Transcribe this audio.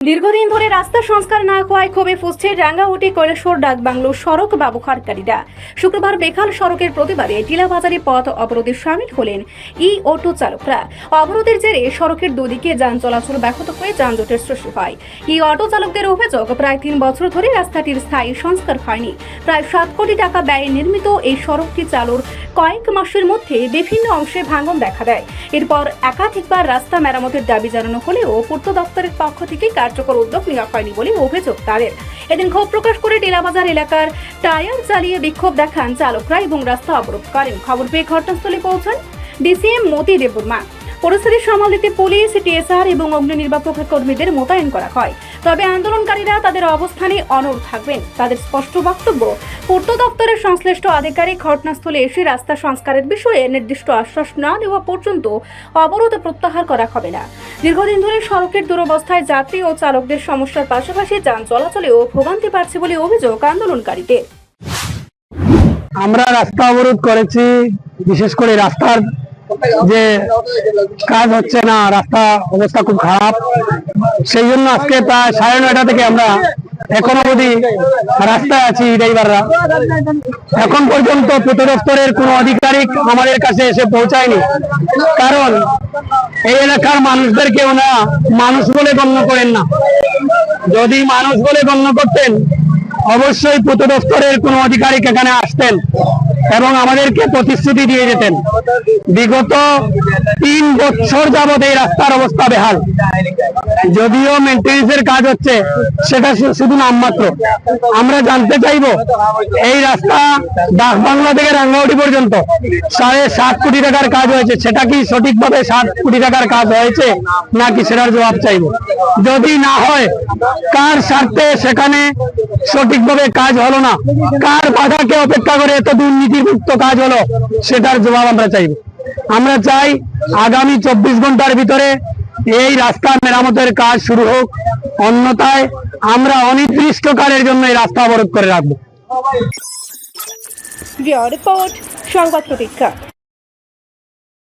দীর্ঘদিন ধরে রাস্তা সংস্কার না হওয়ায় ক্ষোভে ফুঁসছে রাঙ্গামাটি কৈলাসহর ডাকবাংলো সড়ক ব্যবহারকারীরা। শুক্রবার বেখাল সড়কের প্রতিবাদে টিলাবাজারে পথ অবরোধে শামিল হলেন অটো চালকরা। অবরোধের জেরে সড়কের দুদিকে যান চলাচল ব্যাহত হয়ে যানজটের সৃষ্টি হয়। অটো চালকদের অভিযোগ, প্রায় 3 বছর ধরে রাস্তাটির স্থায়ী সংস্কার হয়নি। প্রায় 7 কোটি টাকা ব্যয়ে নির্মিত এই সড়কটি চালুর কয়েক মাসের মধ্যে বিভিন্ন অংশে ভাঙন দেখা দেয়। এরপর একাধিকবার রাস্তা মেরামতের দাবি জানানো হলেও পূর্ত দপ্তরের পক্ষ থেকে কার্যকর উদ্যোগ নেওয়া হয়নি বলে অভিযোগ তাদের। এদিন ক্ষোভ প্রকাশ করে টিলাবাজার এলাকার টায়ার জ্বালিয়ে বিক্ষোভ দেখান চালকরা এবং রাস্তা অবরোধ করেন। খবর পেয়ে ঘটনাস্থলে পৌঁছান ডিসিএম মতি দেববর্মা। পরিস্থিতি সামাল দিতে পুলিশ, টিএসআর এবং অগ্নি নির্বাপক কর্মীদের মোতায়েন করা হয়। তবে আন্দোলনকারীরা তাদের অবস্থানে অনড় থাকবেন। তাদের স্পষ্ট বক্তব্য, পূর্ত দপ্তরের সংশ্লিষ্ট আধিকারিক ঘটনাস্থলে এসে রাস্তা সংস্কারের বিষয়ে নির্দিষ্ট আশ্বাস না দেওয়া পর্যন্ত অবরোধ প্রত্যাহার করা হবে না। দীর্ঘদিন ধরে সড়কের দুরবস্থায় যাত্রী ও চালকদের সমস্যার পাশাপাশি যান চলাচলেও ভোগান্তি পাচ্ছে বলে অভিযোগ আন্দোলনকারীদের। আমরা রাস্তা অবরোধ করেছি, বিশেষ করে রাস্তার যে কাজ হচ্ছে না, রাস্তা অবস্থা খুব খারাপ। সেই জন্য আজকে প্রায় 9:30 থেকে আমরা এখন অবধি রাস্তায় আছি ড্রাইভাররা। এখন পর্যন্ত পূর্ত দপ্তরের কোনো আধিকারিক আমাদের কাছে এসে পৌঁছায়নি, কারণ এই এলাকার মানুষদেরকে ওনারা মানুষ বলে গণ্য করেন না। যদি মানুষ বলে গণ্য করতেন অবশ্যই পূর্ত দপ্তরের কোনো আধিকারিক এখানে আসতেন এবং আমাদেরকে প্রতিশ্রুতি দিয়ে যেতেন। বিগত 3 বছর যাবৎ এই রাস্তার অবস্থা বেহাল। যদিও মেইনটেনেন্সের কাজ হচ্ছে, সেটা শুধু নামমাত্র। আমরা জানতে চাইব, এই রাস্তা ডাকবাংলা থেকে রাঙ্গামাটি পর্যন্ত 7.5 কোটি টাকার কাজ হয়েছে, সেটা কি সঠিকভাবে 7 কোটি টাকার কাজ হয়েছে নাকি সেটার জবাব চাইব। যদি না হয়, কার স্বার্থে সেখানে সঠিকভাবে কাজ হলো না, কার বাধাকে অপেক্ষা করে এত দুর্নীতিমুক্ত কাজ হলো, সেটার জবাব আমরা চাইব। আমরা চাই আগামী 24 ঘন্টার ভিতরে এই রাস্তা মেরামতের কাজ শুরু হোক, অন্যথায় আমরা অনির্দিষ্টকালের জন্য এই রাস্তা অবরোধ করে রাখবো। রিপোর্ট সংবাদ প্রতীক্ষা।